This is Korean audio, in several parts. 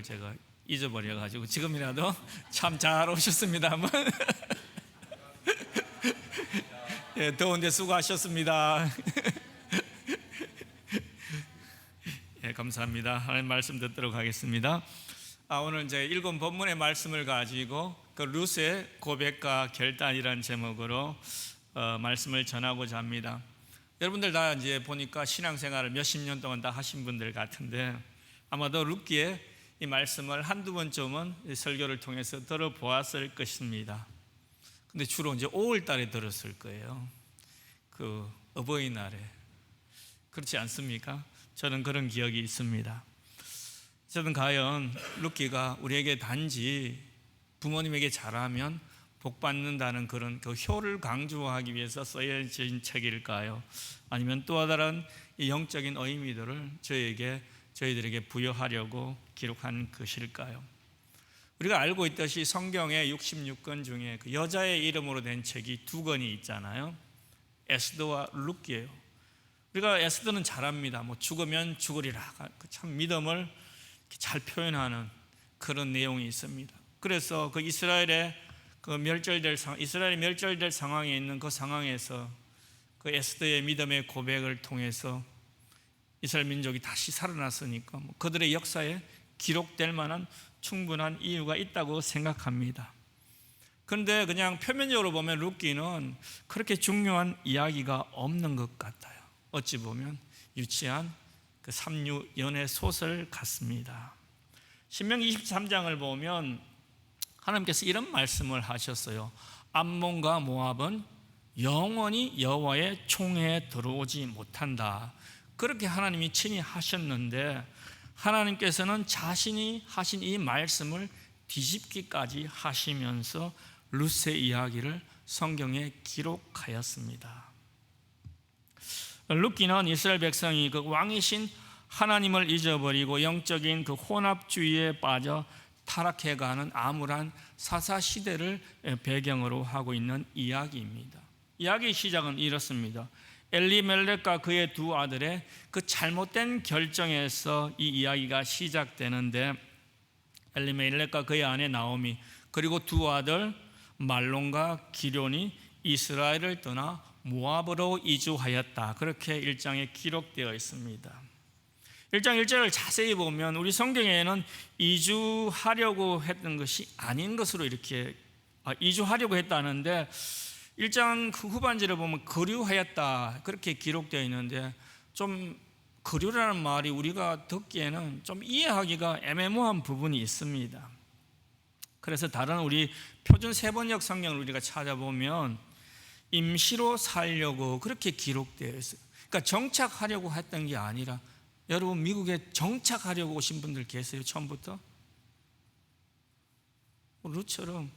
제가 잊어버려가지고 지금이라도 참 잘 오셨습니다. 한번 예, 더운데 수고하셨습니다. 예, 감사합니다. 하나님 말씀 듣도록 하겠습니다. 오늘 이제 읽은 본문의 말씀을 가지고 그 룻의 고백과 결단이라는 제목으로 말씀을 전하고자 합니다. 여러분들 다 이제 보니까 신앙생활을 몇십 년 동안 다 하신 분들 같은데 아마도 룻기에 이 말씀을 한두 번쯤은 설교를 통해서 들어보았을 것입니다. 근데 주로 이제 5월 달에 들었을 거예요. 그 어버이날에. 그렇지 않습니까? 저는 그런 기억이 있습니다. 저는 과연 룻기가 우리에게 단지 부모님에게 잘하면 복 받는다는 그런 그 효를 강조하기 위해서 쓰여진 책일까요? 아니면 또 다른 영적인 의미들을 저희들에게 부여하려고 기록한 것일까요? 우리가 알고 있듯이 성경의 66권 중에 그 여자의 이름으로 된 책이 2권이 있잖아요. 에스더와 룻기예요. 우리가 에스더는 잘합니다. 뭐 죽으면 죽으리라. 참 믿음을 잘 표현하는 그런 내용이 있습니다. 그래서 그 이스라엘이 멸절될 상황에 있는 그 상황에서 그 에스더의 믿음의 고백을 통해서 이스라엘 민족이 다시 살아났으니까 그들의 역사에 기록될 만한 충분한 이유가 있다고 생각합니다. 그런데 그냥 표면적으로 보면 룻기는 그렇게 중요한 이야기가 없는 것 같아요. 어찌 보면 유치한 그 삼류 연애 소설 같습니다. 신명기 23장을 보면 하나님께서 이런 말씀을 하셨어요. 암몬과 모압은 영원히 여호와의 총회에 들어오지 못한다. 그렇게 하나님이 친히 하셨는데 하나님께서는 자신이 하신 이 말씀을 뒤집기까지 하시면서 룻의 이야기를 성경에 기록하였습니다. 룻기는 이스라엘 백성이 그 왕이신 하나님을 잊어버리고 영적인 그 혼합주의에 빠져 타락해가는 암울한 사사시대를 배경으로 하고 있는 이야기입니다. 이야기의 시작은 이렇습니다. 엘리멜렉과 그의 두 아들의 그 잘못된 결정에서 이 이야기가 시작되는데 엘리멜렉과 그의 아내 나오미 그리고 두 아들 말론과 기럯이 이스라엘을 떠나 모압으로 이주하였다. 그렇게 1장에 기록되어 있습니다. 1장 1절을 자세히 보면 우리 성경에는 이주하려고 했던 것이 아닌 것으로 이렇게 이주하려고 했다는데 1장 그 후반절을 보면 거류하였다 그렇게 기록되어 있는데 좀 거류라는 말이 우리가 듣기에는 좀 이해하기가 애매모호한 부분이 있습니다. 그래서 다른 우리 표준 세번역 성경을 우리가 찾아보면 임시로 살려고 그렇게 기록되어 있어요. 그러니까 정착하려고 했던 게 아니라 여러분 미국에 정착하려고 오신 분들 계세요? 처음부터? 룻처럼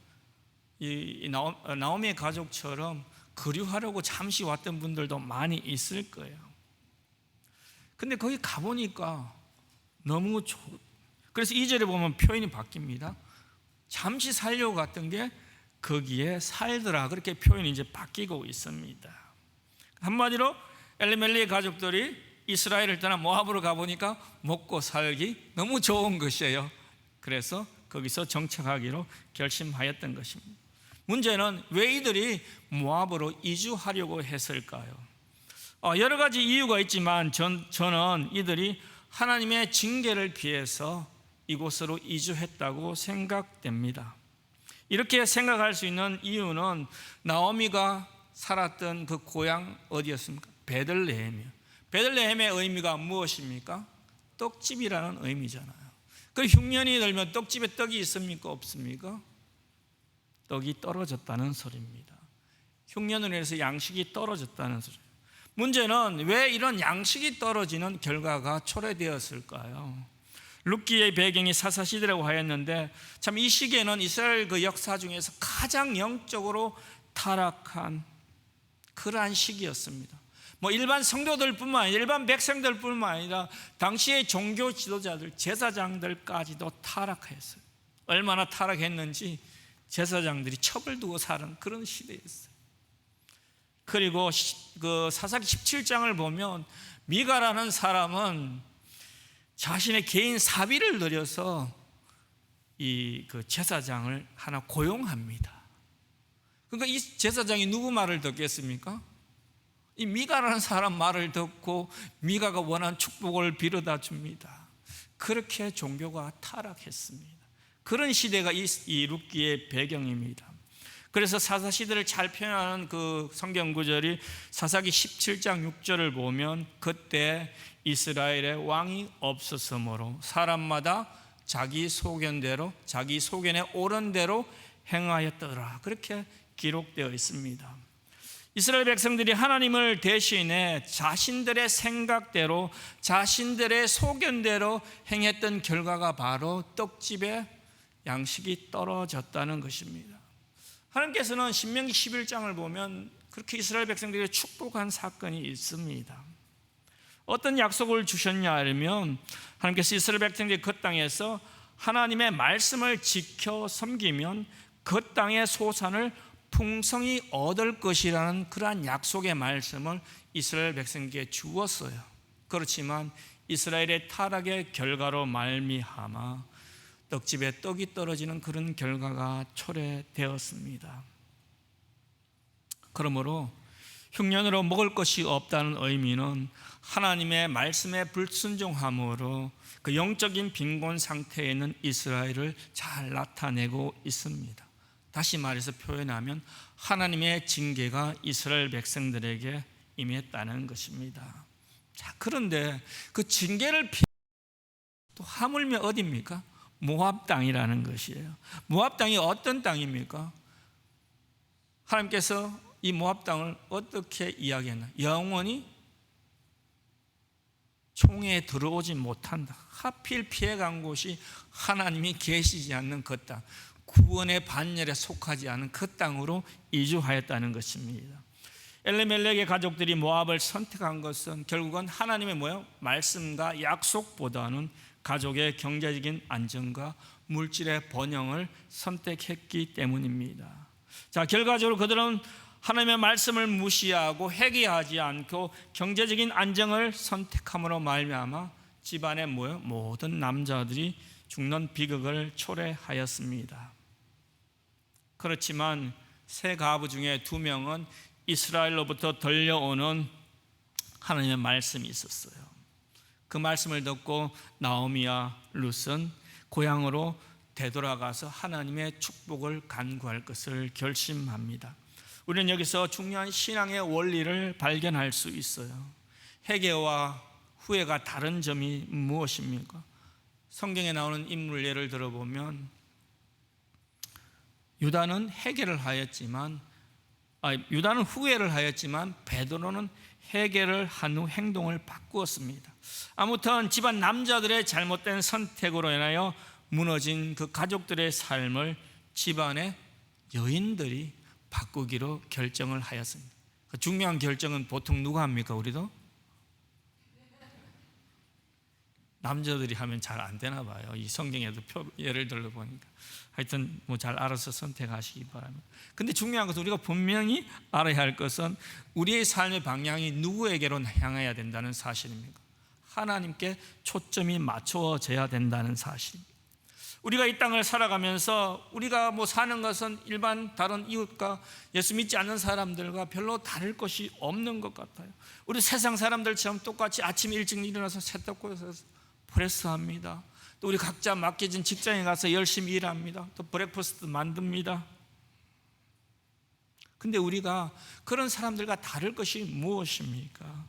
이 나오미의 가족처럼 거류하려고 잠시 왔던 분들도 많이 있을 거예요. 근데 거기 가보니까 너무 그래서 2절에 보면 표현이 바뀝니다. 잠시 살려고 갔던 게 거기에 살더라 그렇게 표현이 이제 바뀌고 있습니다. 한마디로 엘리멜렉의 가족들이 이스라엘을 떠나 모압으로 가보니까 먹고 살기 너무 좋은 것이에요. 그래서 거기서 정착하기로 결심하였던 것입니다. 문제는 왜 이들이 모압으로 이주하려고 했을까요? 여러 가지 이유가 있지만 저는 이들이 하나님의 징계를 피해서 이곳으로 이주했다고 생각됩니다. 이렇게 생각할 수 있는 이유는 나오미가 살았던 그 고향 어디였습니까? 베들레헴이요. 베들레헴의 의미가 무엇입니까? 떡집이라는 의미잖아요. 그 흉년이 들면 떡집에 떡이 있습니까? 없습니까? 떡이 떨어졌다는 소리입니다. 흉년으로 인해서 양식이 떨어졌다는 소리예요. 문제는 왜 이런 양식이 떨어지는 결과가 초래되었을까요? 룻기의 배경이 사사시대라고 하였는데 참 이 시기에는 이스라엘 그 역사 중에서 가장 영적으로 타락한 그러한 시기였습니다. 일반 성도들뿐만 아니라 일반 백성들뿐만 아니라 당시의 종교 지도자들, 제사장들까지도 타락했어요. 얼마나 타락했는지 제사장들이 첩을 두고 사는 그런 시대였어요. 그리고 그 사사기 17장을 보면 미가라는 사람은 자신의 개인 사비를 들여서 그 제사장을 하나 고용합니다. 그러니까 이 제사장이 누구 말을 듣겠습니까? 이 미가라는 사람 말을 듣고 미가가 원한 축복을 빌어다 줍니다. 그렇게 종교가 타락했습니다. 그런 시대가 이 룻기의 배경입니다. 그래서 사사시대를 잘 표현하는 그 성경 구절이 사사기 17장 6절을 보면 그때 이스라엘에 왕이 없었으므로 사람마다 자기 소견대로 자기 소견에 옳은 대로 행하였더라, 그렇게 기록되어 있습니다. 이스라엘 백성들이 하나님을 대신해 자신들의 생각대로 자신들의 소견대로 행했던 결과가 바로 떡집에 양식이 떨어졌다는 것입니다. 하나님께서는 신명기 11장을 보면 그렇게 이스라엘 백성들에게 축복한 사건이 있습니다. 어떤 약속을 주셨냐 하면 하나님께서 이스라엘 백성들이 그 땅에서 하나님의 말씀을 지켜 섬기면 그 땅의 소산을 풍성히 얻을 것이라는 그러한 약속의 말씀을 이스라엘 백성에게 주었어요. 그렇지만 이스라엘의 타락의 결과로 말미암아 떡집에 떡이 떨어지는 그런 결과가 초래되었습니다. 그러므로 흉년으로 먹을 것이 없다는 의미는 하나님의 말씀에 불순종함으로 그 영적인 빈곤 상태에 있는 이스라엘을 잘 나타내고 있습니다. 다시 말해서 표현하면 하나님의 징계가 이스라엘 백성들에게 임했다는 것입니다. 자, 그런데 그 징계를 또 하물며 어디입니까? 모압 땅이라는 것이에요. 모압 땅이 어떤 땅입니까? 하나님께서 이 모압 땅을 어떻게 이야기했나? 영원히 총에 들어오지 못한다. 하필 피해간 곳이 하나님이 계시지 않는 그 땅, 구원의 반열에 속하지 않은 그 땅으로 이주하였다는 것입니다. 엘리멜렉의 가족들이 모압을 선택한 것은 결국은 하나님의 말씀과 약속보다는 가족의 경제적인 안정과 물질의 번영을 선택했기 때문입니다. 자, 결과적으로 그들은 하나님의 말씀을 무시하고 회개하지 않고 경제적인 안정을 선택함으로 말미암아 집안의 모든 남자들이 죽는 비극을 초래하였습니다. 그렇지만 세 가부 중에 2명은 이스라엘로부터 들려오는 하나님의 말씀이 있었어요. 그 말씀을 듣고 나오미와 룻은 고향으로 되돌아가서 하나님의 축복을 간구할 것을 결심합니다. 우리는 여기서 중요한 신앙의 원리를 발견할 수 있어요. 회개와 후회가 다른 점이 무엇입니까? 성경에 나오는 인물 예를 들어보면 유다는 후회를 하였지만 베드로는 회개를 한 후 행동을 바꾸었습니다. 아무튼 집안 남자들의 잘못된 선택으로 인하여 무너진 그 가족들의 삶을 집안의 여인들이 바꾸기로 결정을 하였습니다. 그 중요한 결정은 보통 누가 합니까? 우리도? 남자들이 하면 잘 안 되나 봐요. 이 성경에도 예를 들어 보니까. 하여튼 잘 알아서 선택하시기 바랍니다. 근데 중요한 것은 우리가 분명히 알아야 할 것은 우리의 삶의 방향이 누구에게로 향해야 된다는 사실입니다. 하나님께 초점이 맞춰져야 된다는 사실입니다. 우리가 이 땅을 살아가면서 우리가 사는 것은 일반 다른 이웃과 예수 믿지 않는 사람들과 별로 다를 것이 없는 것 같아요. 우리 세상 사람들처럼 똑같이 아침 일찍 일어나서 세탁소에서 프레스합니다. 또 우리 각자 맡겨진 직장에 가서 열심히 일합니다. 또 브렉퍼스트 만듭니다. 근데 우리가 그런 사람들과 다를 것이 무엇입니까?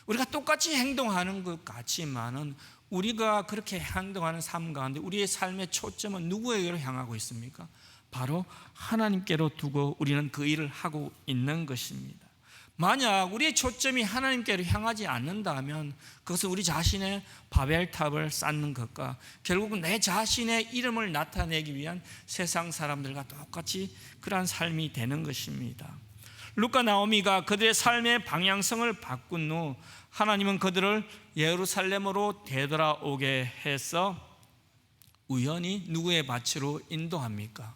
우리가 똑같이 행동하는 것 같지만은 우리가 그렇게 행동하는 삶 가운데 우리의 삶의 초점은 누구에게로 향하고 있습니까? 바로 하나님께로 두고 우리는 그 일을 하고 있는 것입니다. 만약 우리의 초점이 하나님께로 향하지 않는다면 그것은 우리 자신의 바벨탑을 쌓는 것과 결국은 내 자신의 이름을 나타내기 위한 세상 사람들과 똑같이 그러한 삶이 되는 것입니다. 룻과 나오미가 그들의 삶의 방향성을 바꾼 후 하나님은 그들을 예루살렘으로 되돌아오게 해서 우연히 누구의 밭으로 인도합니까?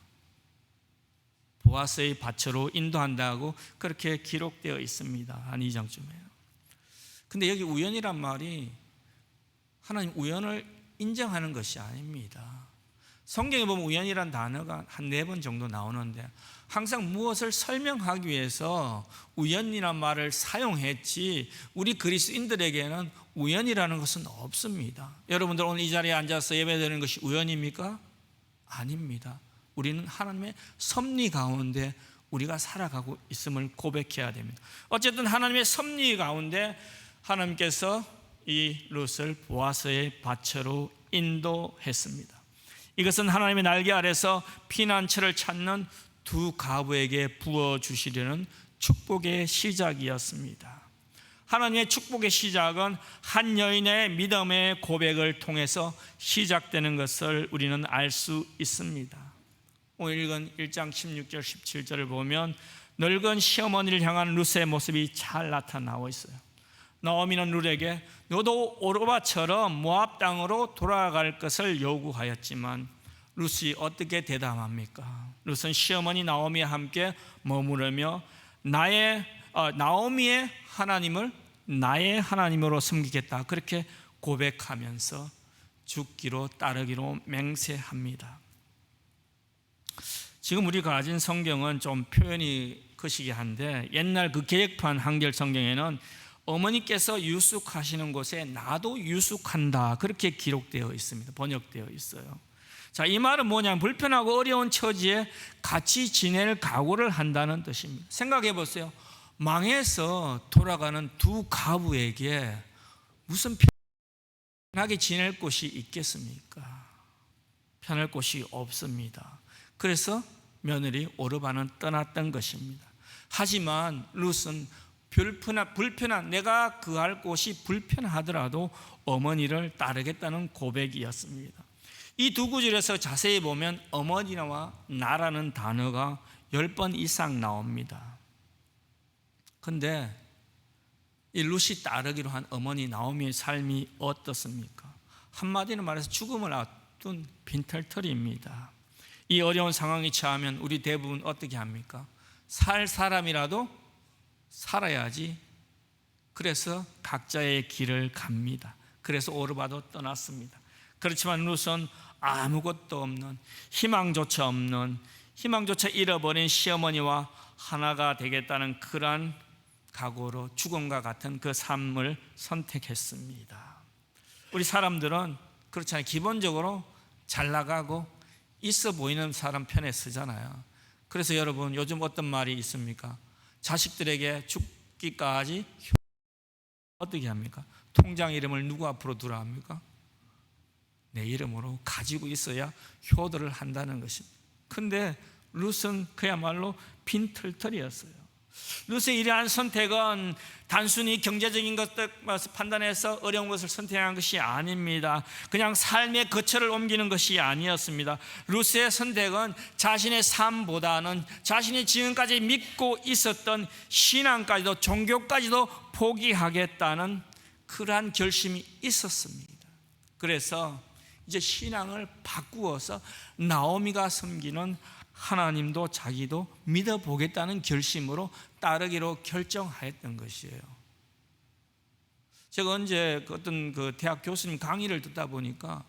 보아스의 밭으로 인도한다고 그렇게 기록되어 있습니다. 한 2장쯤에요. 근데 여기 우연이란 말이 하나님 우연을 인정하는 것이 아닙니다. 성경에 보면 우연이란 단어가 한 4번 정도 나오는데 항상 무엇을 설명하기 위해서 우연이란 말을 사용했지 우리 그리스도인들에게는 우연이라는 것은 없습니다. 여러분들 오늘 이 자리에 앉아서 예배드리는 것이 우연입니까? 아닙니다. 우리는 하나님의 섭리 가운데 우리가 살아가고 있음을 고백해야 됩니다. 어쨌든 하나님의 섭리 가운데 하나님께서 이 룻을 보아스의 밭으로 인도했습니다. 이것은 하나님의 날개 아래서 피난처를 찾는 두 가부에게 부어주시려는 축복의 시작이었습니다. 하나님의 축복의 시작은 한 여인의 믿음의 고백을 통해서 시작되는 것을 우리는 알 수 있습니다. 오늘 읽은 1장 16절 17절을 보면 늙은 시어머니를 향한 룻의 모습이 잘 나타나고 있어요. 나오미는 룻에게 너도 오르바처럼 모압 땅으로 돌아갈 것을 요구하였지만 룻이 어떻게 대답합니까? 룻은 시어머니 나오미와 함께 머무르며 나오미의 하나님을 나의 하나님으로 섬기겠다 그렇게 고백하면서 죽기로 따르기로 맹세합니다. 지금 우리가 가진 성경은 좀 표현이 거시기한데 옛날 그 개혁판 한글 성경에는 어머니께서 유숙하시는 곳에 나도 유숙한다 그렇게 기록되어 있습니다. 번역되어 있어요. 자, 이 말은 뭐냐면 불편하고 어려운 처지에 같이 지낼 각오를 한다는 뜻입니다. 생각해 보세요. 망해서 돌아가는 두 가부에게 무슨 편하게 지낼 곳이 있겠습니까? 편할 곳이 없습니다. 그래서 며느리 오르바는 떠났던 것입니다. 하지만 룻은 불편한 내가 거할 곳이 불편하더라도 어머니를 따르겠다는 고백이었습니다. 이 두 구절에서 자세히 보면 어머니와 나라는 단어가 10번 이상 나옵니다. 그런데 이 룻이 따르기로 한 어머니 나오미의 삶이 어떻습니까? 한마디로 말해서 죽음을 앞둔 빈털터리입니다. 이 어려운 상황에 처하면 우리 대부분 어떻게 합니까? 살 사람이라도 살아야지. 그래서 각자의 길을 갑니다. 그래서 오르바도 떠났습니다. 그렇지만 룻은 아무것도 없는 희망조차 잃어버린 시어머니와 하나가 되겠다는 그러한 각오로 죽음과 같은 그 삶을 선택했습니다. 우리 사람들은 그렇잖아요. 기본적으로 잘 나가고 있어 보이는 사람 편에 서잖아요. 그래서 여러분 요즘 어떤 말이 있습니까? 자식들에게 죽기까지 어떻게 합니까? 통장 이름을 누구 앞으로 두라 합니까? 내 이름으로 가지고 있어야 효도를 한다는 것입니다. 근데 룻은 그야말로 빈털터리였어요. 룻의 이러한 선택은 단순히 경제적인 것을 판단해서 어려운 것을 선택한 것이 아닙니다. 그냥 삶의 거처를 옮기는 것이 아니었습니다. 룻의 선택은 자신의 삶보다는 자신이 지금까지 믿고 있었던 신앙까지도 종교까지도 포기하겠다는 그러한 결심이 있었습니다. 그래서 이제 신앙을 바꾸어서 나오미가 섬기는 하나님도 자기도 믿어보겠다는 결심으로 따르기로 결정하였던 것이에요. 제가 언제 어떤 그 대학 교수님 강의를 듣다 보니까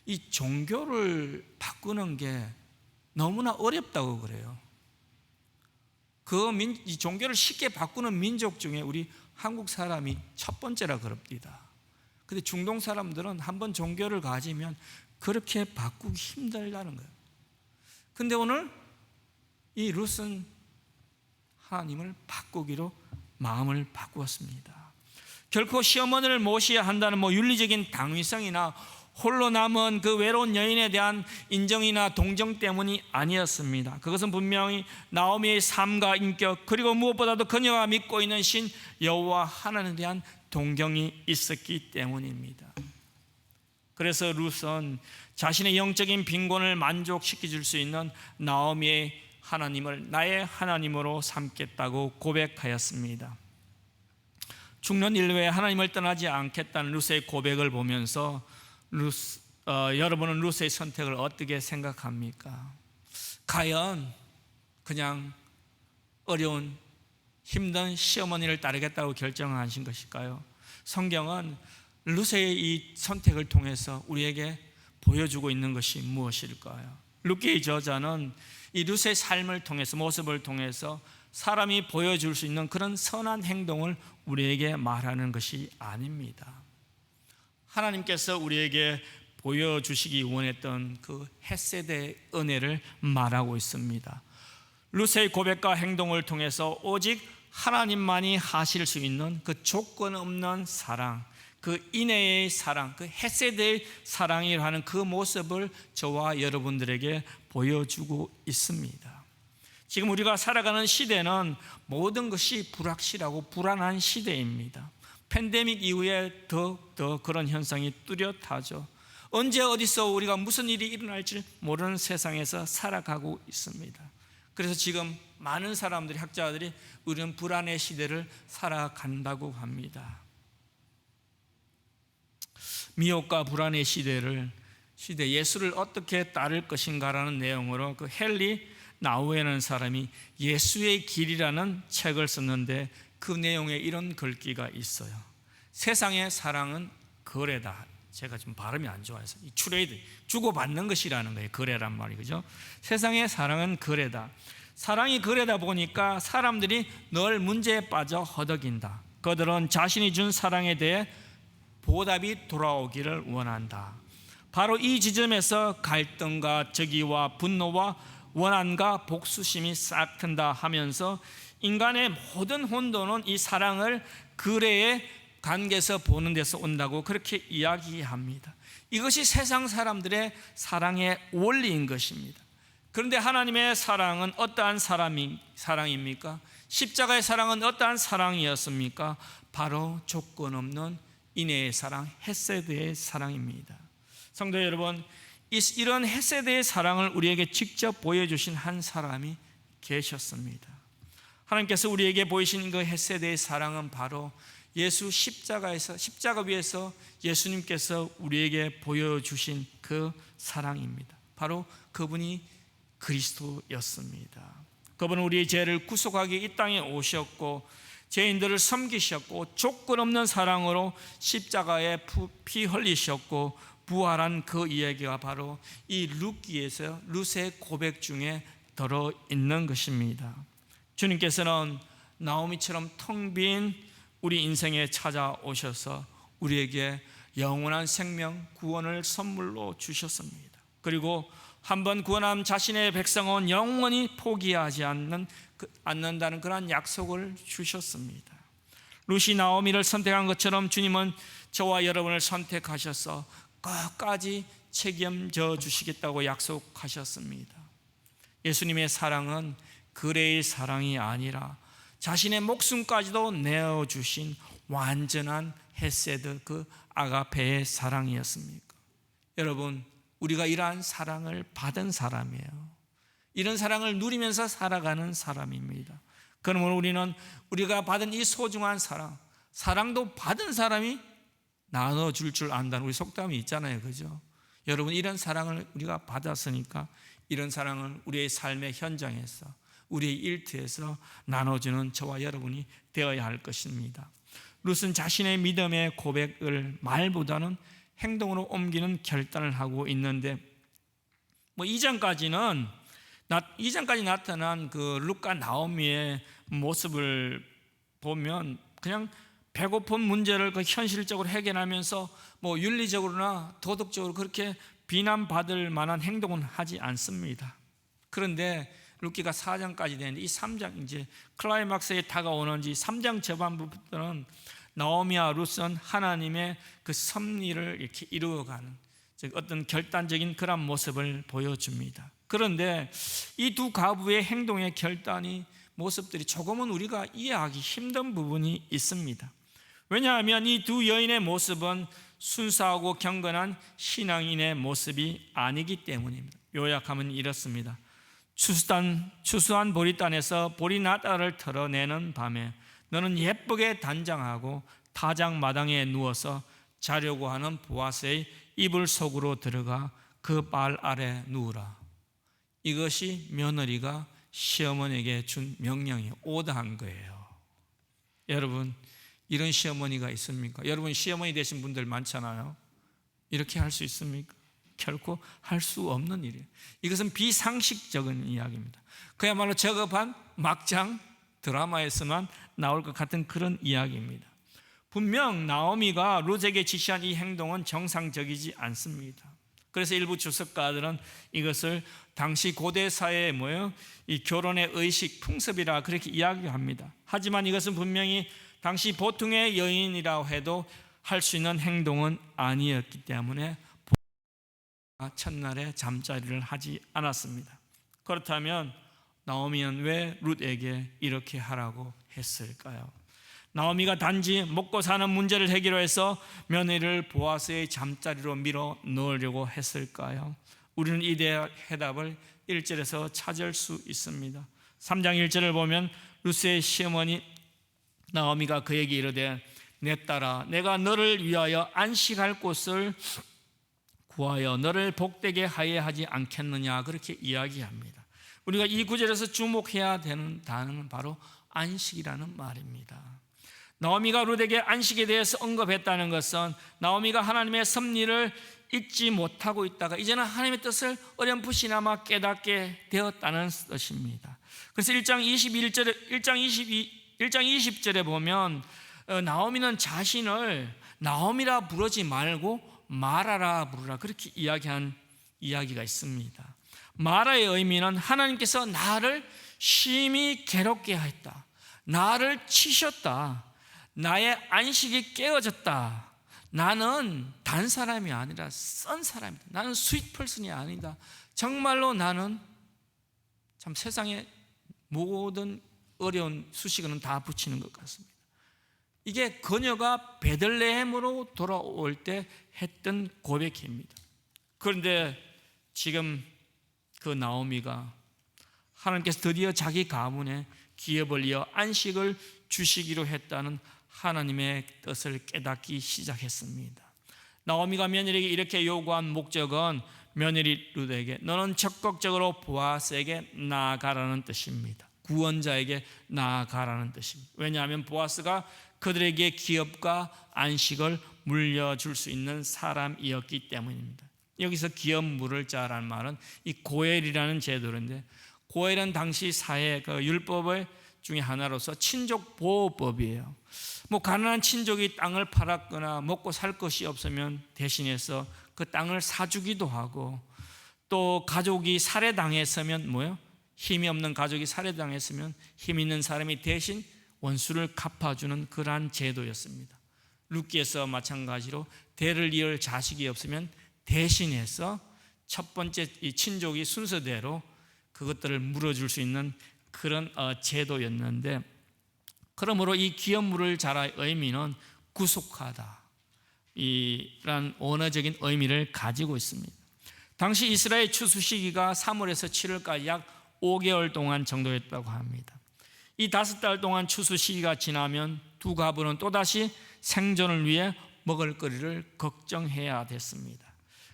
이 종교를 바꾸는 게 너무나 어렵다고 그래요. 이 종교를 쉽게 바꾸는 민족 중에 우리 한국 사람이 첫 번째라 그럽니다. 근데 중동 사람들은 한번 종교를 가지면 그렇게 바꾸기 힘들다는 거예요. 근데 오늘 이 룻은 하나님을 바꾸기로 마음을 바꾸었습니다. 결코 시어머니를 모셔야 한다는 윤리적인 당위성이나 홀로 남은 그 외로운 여인에 대한 인정이나 동정 때문이 아니었습니다. 그것은 분명히 나오미의 삶과 인격 그리고 무엇보다도 그녀가 믿고 있는 신 여호와 하나님에 대한 동경이 있었기 때문입니다. 그래서 룻은 자신의 영적인 빈곤을 만족시켜 줄 수 있는 나오미의 하나님을 나의 하나님으로 삼겠다고 고백하였습니다. 죽는 일 외에 하나님을 떠나지 않겠다는 룻의 고백을 보면서 여러분은 룻의 선택을 어떻게 생각합니까? 과연 그냥 어려운 힘든 시어머니를 따르겠다고 결정하신 것일까요? 성경은 룻의 이 선택을 통해서 우리에게 보여주고 있는 것이 무엇일까요? 룻기의 저자는 이 룻의 삶을 통해서, 모습을 통해서 사람이 보여줄 수 있는 그런 선한 행동을 우리에게 말하는 것이 아닙니다. 하나님께서 우리에게 보여주시기 원했던 그 헤세드의 은혜를 말하고 있습니다. 룻의 고백과 행동을 통해서 오직 하나님만이 하실 수 있는 그 조건 없는 사랑, 그 인애의 사랑, 그 헤세드의 사랑이라 하는 그 모습을 저와 여러분들에게 보여주고 있습니다. 지금 우리가 살아가는 시대는 모든 것이 불확실하고 불안한 시대입니다. 팬데믹 이후에 더 그런 현상이 뚜렷하죠. 언제 어디서 우리가 무슨 일이 일어날지 모르는 세상에서 살아가고 있습니다. 그래서 지금 많은 사람들이, 학자들이 우리는 불안의 시대를 살아간다고 합니다. 미혹과 불안의 시대 예수를 어떻게 따를 것인가라는 내용으로 그 헨리 나우에라는 사람이 예수의 길이라는 책을 썼는데 그 내용에 이런 글귀가 있어요. 세상의 사랑은 거래다. 제가 좀 발음이 안 좋아서 트레이드, 주고받는 것이라는 거예요. 거래란 말이, 그죠? 세상의 사랑은 거래다. 사랑이 거래다 보니까 사람들이 늘 문제에 빠져 허덕인다. 그들은 자신이 준 사랑에 대해 보답이 돌아오기를 원한다. 바로 이 지점에서 갈등과 적의와 분노와 원한과 복수심이 싹 튼다 하면서 인간의 모든 혼돈은 이 사랑을 거래의 관계에서 보는 데서 온다고 그렇게 이야기합니다. 이것이 세상 사람들의 사랑의 원리인 것입니다. 그런데 하나님의 사랑은 어떠한 사랑입니까? 십자가의 사랑은 어떠한 사랑이었습니까? 바로 조건 없는 인애의 사랑, 헤세드의 사랑입니다. 성도 여러분, 이런 헤세드의 사랑을 우리에게 직접 보여주신 한 사람이 계셨습니다. 하나님께서 우리에게 보이신 그 헤세드의 사랑은 바로 예수 십자가 위에서 예수님께서 우리에게 보여주신 그 사랑입니다. 바로 그분이 그리스도였습니다. 그분은 우리의 죄를 구속하기 이 땅에 오셨고 죄인들을 섬기셨고 조건 없는 사랑으로 십자가에 피 흘리셨고 부활한 그 이야기가 바로 이 룻기에서 룻의 고백 중에 들어있는 것입니다. 주님께서는 나오미처럼 텅 빈 우리 인생에 찾아오셔서 우리에게 영원한 생명, 구원을 선물로 주셨습니다. 그리고 한번 구원한 자신의 백성은 영원히 포기하지 않는다는 그런 약속을 주셨습니다. 룻이 나오미를 선택한 것처럼 주님은 저와 여러분을 선택하셔서 끝까지 책임져 주시겠다고 약속하셨습니다. 예수님의 사랑은 거래의 사랑이 아니라 자신의 목숨까지도 내어주신 완전한 헤세드, 그 아가페의 사랑이었습니까? 여러분, 우리가 이러한 사랑을 받은 사람이에요. 이런 사랑을 누리면서 살아가는 사람입니다. 그러므로 우리는 우리가 받은 이 소중한 사랑도 받은 사람이 나눠줄 줄 안다는 우리 속담이 있잖아요, 그죠? 여러분, 이런 사랑을 우리가 받았으니까 이런 사랑을 우리의 삶의 현장에서, 우리의 일터에서 나눠주는 저와 여러분이 되어야 할 것입니다. 룻은 자신의 믿음의 고백을 말보다는 행동으로 옮기는 결단을 하고 있는데, 이전까지 나타난 그 룻과 나오미의 모습을 보면 그냥 배고픈 문제를 그 현실적으로 해결하면서 윤리적으로나 도덕적으로 그렇게 비난받을 만한 행동은 하지 않습니다. 그런데 룻기가 4장까지 되는데 이 3장 이제 클라이막스에 다가오는 3장 전반부터는 나오미와 룻은 하나님의 그 섭리를 이렇게 이루어가는, 즉 어떤 결단적인 그런 모습을 보여줍니다. 그런데 이 두 가부의 행동의 결단이 모습들이 조금은 우리가 이해하기 힘든 부분이 있습니다. 왜냐하면 이 두 여인의 모습은 순수하고 경건한 신앙인의 모습이 아니기 때문입니다. 요약하면 이렇습니다. 추수한 보리단에서 보리나다를 털어내는 밤에 너는 예쁘게 단장하고 타작마당에 누워서 자려고 하는 보아스의 이불 속으로 들어가 그 발 아래 누우라. 이것이 며느리가 시어머니에게 준 명령이에요. 오더한 거예요. 여러분, 이런 시어머니가 있습니까? 여러분 시어머니 되신 분들 많잖아요. 이렇게 할 수 있습니까? 결코 할 수 없는 일이에요. 이것은 비상식적인 이야기입니다. 그야말로 저급한 막장 드라마에서만 나올 것 같은 그런 이야기입니다. 분명 나오미가 룻에게 지시한 이 행동은 정상적이지 않습니다. 그래서 일부 주석가들은 이것을 당시 고대 사회의 이 결혼의 의식 풍습이라 그렇게 이야기합니다. 하지만 이것은 분명히 당시 보통의 여인이라고 해도 할 수 있는 행동은 아니었기 때문에 첫날에 잠자리를 하지 않았습니다. 그렇다면 나오미는 왜 룻에게 이렇게 하라고 했을까요? 나오미가 단지 먹고 사는 문제를 해결해서 며느리를 보아스의 잠자리로 밀어 넣으려고 했을까요? 우리는 이 해답을 1절에서 찾을 수 있습니다. 3장 1절을 보면 룻의 시어머니 나오미가 그에게 이르되 내 딸아 내가 너를 위하여 안식할 곳을 구하여 너를 복되게 하게 하지 않겠느냐 그렇게 이야기합니다. 우리가 이 구절에서 주목해야 되는 단어는 바로 안식이라는 말입니다. 나오미가 룻에게 안식에 대해서 언급했다는 것은 나오미가 하나님의 섭리를 잊지 못하고 있다가 이제는 하나님의 뜻을 어렴풋이나마 깨닫게 되었다는 뜻입니다. 그래서 1장 20절에 보면 나오미는 자신을 나오미라 부르지 말고 마라라 부르라 그렇게 이야기한 이야기가 있습니다. 마라의 의미는 하나님께서 나를 심히 괴롭게 하였다, 나를 치셨다, 나의 안식이 깨어졌다, 나는 단 사람이 아니라 썬 사람이다, 나는 스윗 퍼슨이 아니다, 정말로 나는 참 세상의 모든 어려운 수식어는 다 붙이는 것 같습니다. 이게 그녀가 베들레헴으로 돌아올 때 했던 고백입니다. 그런데 지금 그 나오미가 하나님께서 드디어 자기 가문에 기업을 이어 안식을 주시기로 했다는 하나님의 뜻을 깨닫기 시작했습니다. 나오미가 며느리에게 이렇게 요구한 목적은 며느리 룻에게 너는 적극적으로 보아스에게 나아가라는 뜻입니다. 구원자에게 나아가라는 뜻입니다. 왜냐하면 보아스가 그들에게 기업과 안식을 물려줄 수 있는 사람이었기 때문입니다. 여기서 기업 물을 자라는 말은 이 고엘이라는 제도인데, 고엘은 당시 사회 그 율법 중에 하나로서 친족 보호법이에요. 가난한 친족이 땅을 팔았거나 먹고 살 것이 없으면 대신해서 그 땅을 사주기도 하고, 또 가족이 살해당했으면 힘이 없는 가족이 살해당했으면 힘 있는 사람이 대신 원수를 갚아주는 그러한 제도였습니다. 룻기에서 마찬가지로 대를 이을 자식이 없으면 대신해서 첫 번째 이 친족이 순서대로 그것들을 물어줄 수 있는 그런 제도였는데, 그러므로 이 기업 물을 자라의 의미는 구속하다, 이란 언어적인 의미를 가지고 있습니다. 당시 이스라엘 추수 시기가 3월에서 7월까지 약 5개월 동안 정도였다고 합니다. 이 5달 동안 추수 시기가 지나면 두 가부는 또다시 생존을 위해 먹을거리를 걱정해야 됐습니다.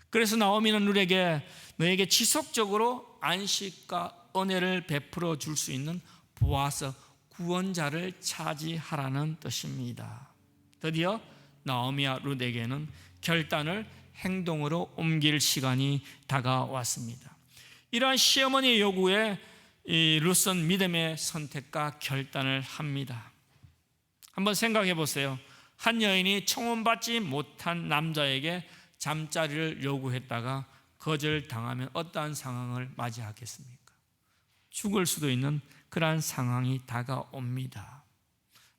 그래서 나오미는 룻에게 너에게 지속적으로 안식과 은혜를 베풀어 줄 수 있는 보아스 구원자를 차지하라는 뜻입니다. 드디어 나오미와 룻에게는 결단을 행동으로 옮길 시간이 다가왔습니다. 이러한 시어머니의 요구에 룻은 믿음의 선택과 결단을 합니다. 한번 생각해 보세요. 한 여인이 청혼받지 못한 남자에게 잠자리를 요구했다가 거절당하면 어떠한 상황을 맞이하겠습니까? 죽을 수도 있는 그러한 상황이 다가옵니다.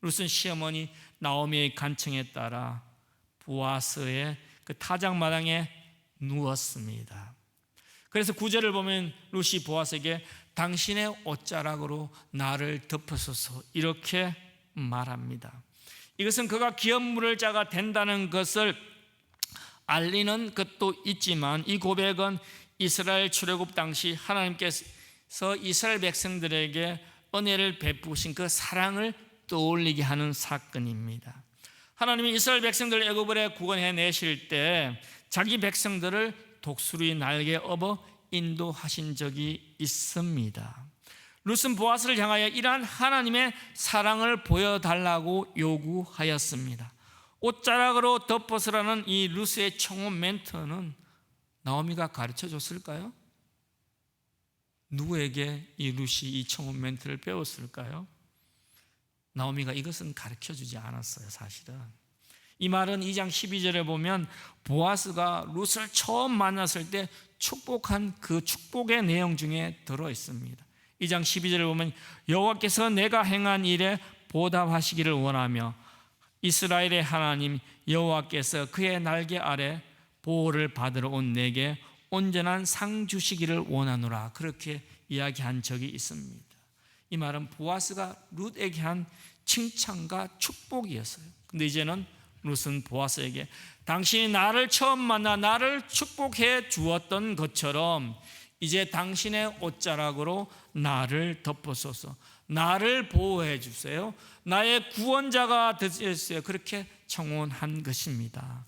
룻은 시어머니 나오미의 간청에 따라 보아스의 그 타작마당에 누웠습니다. 그래서 9절을 보면 룻이 보아스에게 당신의 옷자락으로 나를 덮으소서 이렇게 말합니다. 이것은 그가 기업 물을 자가 된다는 것을 알리는 것도 있지만, 이 고백은 이스라엘 출애굽 당시 하나님께서 이스라엘 백성들에게 은혜를 베푸신 그 사랑을 떠올리게 하는 사건입니다. 하나님이 이스라엘 백성들을 애굽을 구원해 내실 때 자기 백성들을 독수리 날개에 업어 인도하신 적이 있습니다. 룻은 보아스를 향하여 이러한 하나님의 사랑을 보여달라고 요구하였습니다. 옷자락으로 덮어서라는 이 룻의 청혼 멘트는 나오미가 가르쳐 줬을까요? 누구에게 이 룻이 이 청혼 멘트를 배웠을까요? 나오미가 이것은 가르쳐 주지 않았어요. 사실은 이 말은 2장 12절에 보면 보아스가 룻을 처음 만났을 때 축복한 그 축복의 내용 중에 들어 있습니다. 2장 12절에 보면 여호와께서 내가 행한 일에 보답하시기를 원하며 이스라엘의 하나님 여호와께서 그의 날개 아래 보호를 받으러 온 내게 온전한 상 주시기를 원하노라, 그렇게 이야기한 적이 있습니다. 이 말은 보아스가 룻에게 한 칭찬과 축복이었어요. 근데 이제는 룻은 보아스에게 당신이 나를 처음 만나 나를 축복해 주었던 것처럼 이제 당신의 옷자락으로 나를 덮어소서, 나를 보호해 주세요, 나의 구원자가 되주세요, 그렇게 청혼한 것입니다.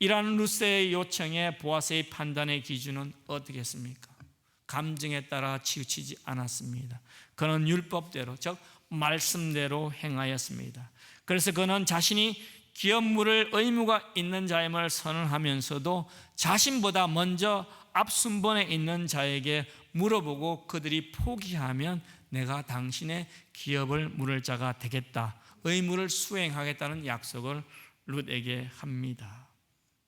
이러한 룻의 요청에 보아스의 판단의 기준은 어떻겠습니까? 감정에 따라 치우치지 않았습니다. 그는 율법대로, 즉 말씀대로 행하였습니다. 그래서 그는 자신이 기업 물을 의무가 있는 자임을 선언하면서도 자신보다 먼저 앞순번에 있는 자에게 물어보고 그들이 포기하면 내가 당신의 기업을 물을 자가 되겠다, 의무를 수행하겠다는 약속을 룻에게 합니다.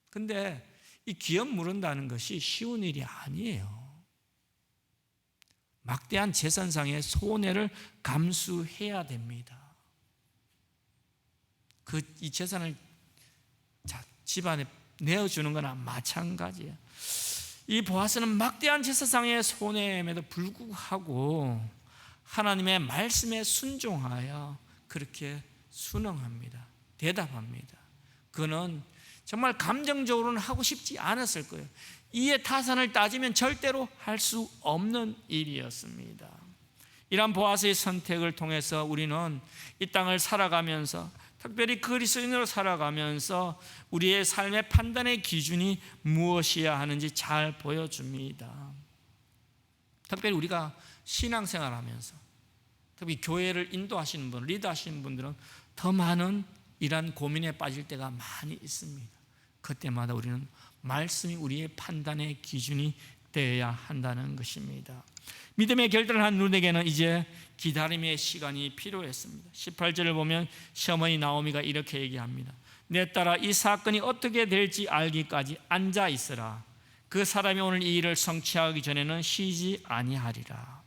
근데 이 기업 물은다는 것이 쉬운 일이 아니에요. 막대한 재산상의 손해를 감수해야 됩니다. 이 재산을 집안에 내어주는 거나 마찬가지예요. 이 보아스는 막대한 재산상의 손해임에도 불구하고 하나님의 말씀에 순종하여 그렇게 순응합니다. 대답합니다. 그는 정말 감정적으로는 하고 싶지 않았을 거예요. 이에 타산을 따지면 절대로 할 수 없는 일이었습니다. 이런 보아스의 선택을 통해서 우리는 이 땅을 살아가면서, 특별히 그리스도인으로 살아가면서 우리의 삶의 판단의 기준이 무엇이어야 하는지 잘 보여줍니다. 특별히 우리가 신앙생활하면서, 특히 교회를 인도하시는 분, 리더하시는 분들은 더 많은 이런 고민에 빠질 때가 많이 있습니다. 그때마다 우리는 말씀이 우리의 판단의 기준이 되어야 한다는 것입니다. 믿음의 결단을 한 룻에게는 이제 기다림의 시간이 필요했습니다. 18절을 보면 시어머니 나오미가 이렇게 얘기합니다. 내 딸아, 이 사건이 어떻게 될지 알기까지 앉아 있으라. 그 사람이 오늘 이 일을 성취하기 전에는 쉬지 아니하리라.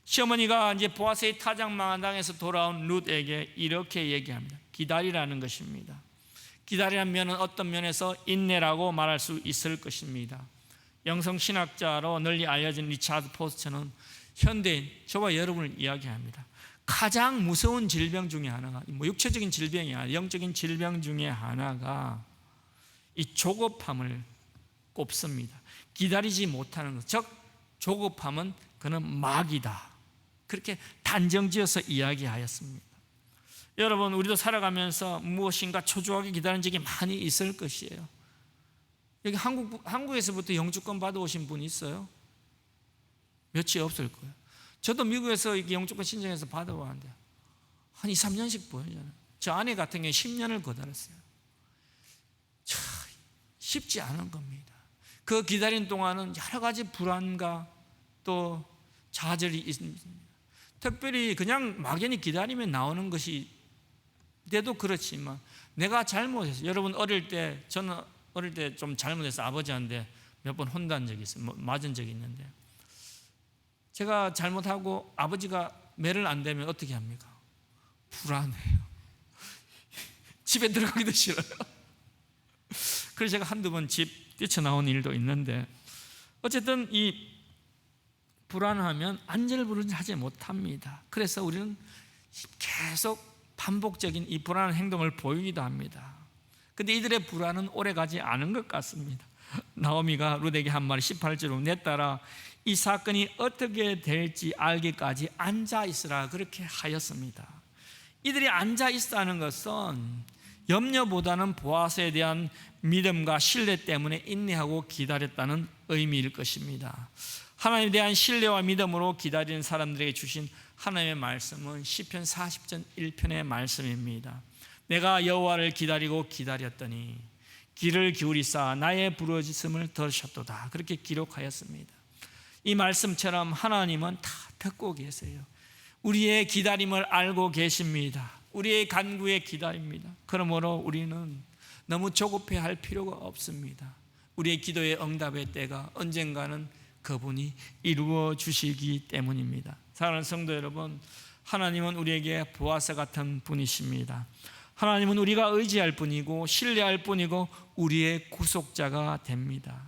시어머니가 이제 보아스의 타작마당에서 돌아온 룻에게 이렇게 얘기합니다. 기다리라는 것입니다. 기다리라는 면은 어떤 면에서 인내라고 말할 수 있을 것입니다. 영성신학자로 널리 알려진 리차드 포스처는 현대인, 저와 여러분을 이야기합니다. 가장 무서운 질병 중에 하나가, 육체적인 질병이 아니라 영적인 질병 중에 하나가 이 조급함을 꼽습니다. 기다리지 못하는 것, 즉 조급함은 그는 마귀다, 그렇게 단정지어서 이야기하였습니다. 여러분, 우리도 살아가면서 무엇인가 초조하게 기다리는 적이 많이 있을 것이에요. 여기 한국에서부터 영주권 받아오신 분이 있어요? 몇이 없을 거예요. 저도 미국에서 이렇게 영주권 신청해서 받아왔는데 한 2, 3년씩 보여잖아요. 저 아내 같은 경우에 10년을 기다렸어요. 참 쉽지 않은 겁니다. 그 기다리는 동안은 여러 가지 불안과 또 좌절이 있습니다. 특별히 그냥 막연히 기다리면 나오는 것이 돼도 그렇지만 내가 잘못해서, 여러분 저는 어릴 때 좀 잘못해서 아버지한테 몇 번 혼난 적이 있어요. 맞은 적이 있는데, 제가 잘못하고 아버지가 매를 안 대면 어떻게 합니까? 불안해요. 집에 들어가기도 싫어요. 그래서 제가 한두 번 집 뛰쳐나온 일도 있는데, 어쨌든 이 불안하면 안절부절하지 못합니다. 그래서 우리는 계속 반복적인 이 불안한 행동을 보이기도 합니다. 근데 이들의 불안은 오래가지 않은 것 같습니다. 나오미가 룻에게 한 말이 18절로 내 딸아, 이 사건이 어떻게 될지 알기까지 앉아있으라, 그렇게 하였습니다. 이들이 앉아있다는 것은 염려보다는 보아스에 대한 믿음과 신뢰 때문에 인내하고 기다렸다는 의미일 것입니다. 하나님에 대한 신뢰와 믿음으로 기다리는 사람들에게 주신 하나님의 말씀은 시편 40편 1편의 말씀입니다. 내가 여호와를 기다리고 기다렸더니 귀를 기울이사 나의 부르짖음을 들으셨도다. 그렇게 기록하였습니다. 이 말씀처럼 하나님은 다 듣고 계세요. 우리의 기다림을 알고 계십니다. 우리의 간구에 기다립니다. 그러므로 우리는 너무 조급해할 필요가 없습니다. 우리의 기도의 응답의 때가 언젠가는 그분이 이루어 주시기 때문입니다. 사랑하는 성도 여러분, 하나님은 우리에게 보아서 같은 분이십니다. 하나님은 우리가 의지할 분이고 신뢰할 분이고 우리의 구속자가 됩니다.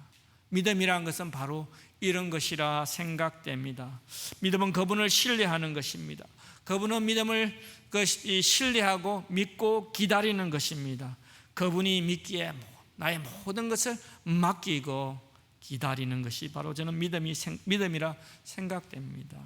믿음이란 것은 바로 이런 것이라 생각됩니다. 믿음은 그분을 신뢰하는 것입니다. 그분은 믿음을 신뢰하고 믿고 기다리는 것입니다. 그분이 믿기에 나의 모든 것을 맡기고 기다리는 것이 바로 저는 믿음이라 생각됩니다.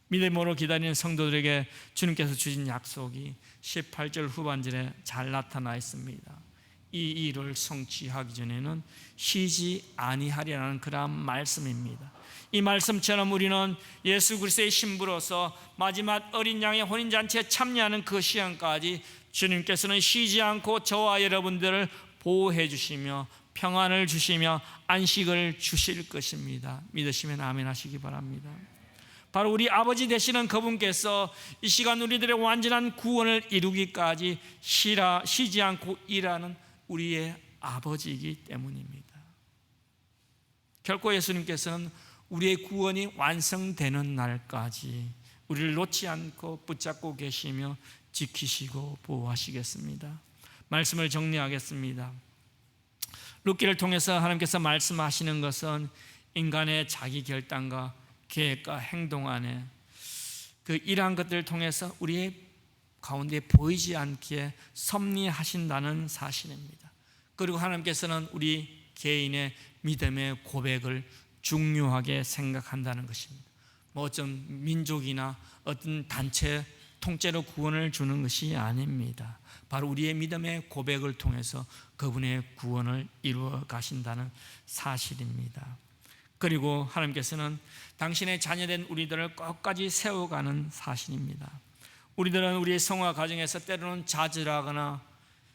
믿음으로 기다리는 성도들에게 주님께서 주신 약속이 18절 후반절에 잘 나타나 있습니다. 이 일을 성취하기 전에는 쉬지 아니하리라는 그러한 말씀입니다. 이 말씀처럼 우리는 예수 그리스도의 신부로서 마지막 어린 양의 혼인잔치에 참여하는 그 시간까지 주님께서는 쉬지 않고 저와 여러분들을 보호해 주시며 평안을 주시며 안식을 주실 것입니다. 믿으시면 아멘 하시기 바랍니다. 바로 우리 아버지 되시는 그분께서 이 시간 우리들의 완전한 구원을 이루기까지 쉬지 않고 일하는 우리의 아버지이기 때문입니다. 결코 예수님께서는 우리의 구원이 완성되는 날까지 우리를 놓지 않고 붙잡고 계시며 지키시고 보호하시겠습니다. 말씀을 정리하겠습니다. 룻기를 통해서 하나님께서 말씀하시는 것은 인간의 자기 결단과 계획과 행동 안에 그 이러한 것들을 통해서 우리의 가운데 보이지 않기에 섭리하신다는 사실입니다. 그리고 하나님께서는 우리 개인의 믿음의 고백을 중요하게 생각한다는 것입니다. 어떤 민족이나 어떤 단체 통째로 구원을 주는 것이 아닙니다. 바로 우리의 믿음의 고백을 통해서 그분의 구원을 이루어 가신다는 사실입니다. 그리고 하나님께서는 당신의 자녀된 우리들을 끝까지 세워가는 사실입니다. 우리들은 우리의 성화 과정에서 때로는 좌절하거나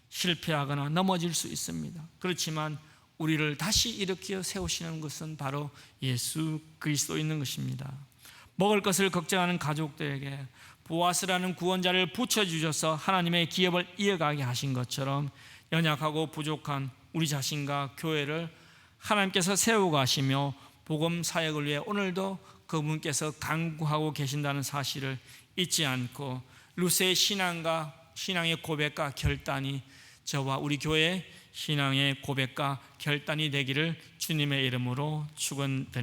실패하거나 넘어질 수 있습니다. 그렇지만 우리를 다시 일으켜 세우시는 것은 바로 예수 그리스도인 것입니다. 먹을 것을 걱정하는 가족들에게 보아스라는 구원자를 붙여주셔서 하나님의 기업을 이어가게 하신 것처럼 연약하고 부족한 우리 자신과 교회를 하나님께서 세워가시며 복음 사역을 위해 오늘도 그분께서 간구하고 계신다는 사실을 잊지 않고 룻의 신앙의 고백과 결단이 저와 우리 교회의 신앙의 고백과 결단이 되기를 주님의 이름으로 축원드립니다.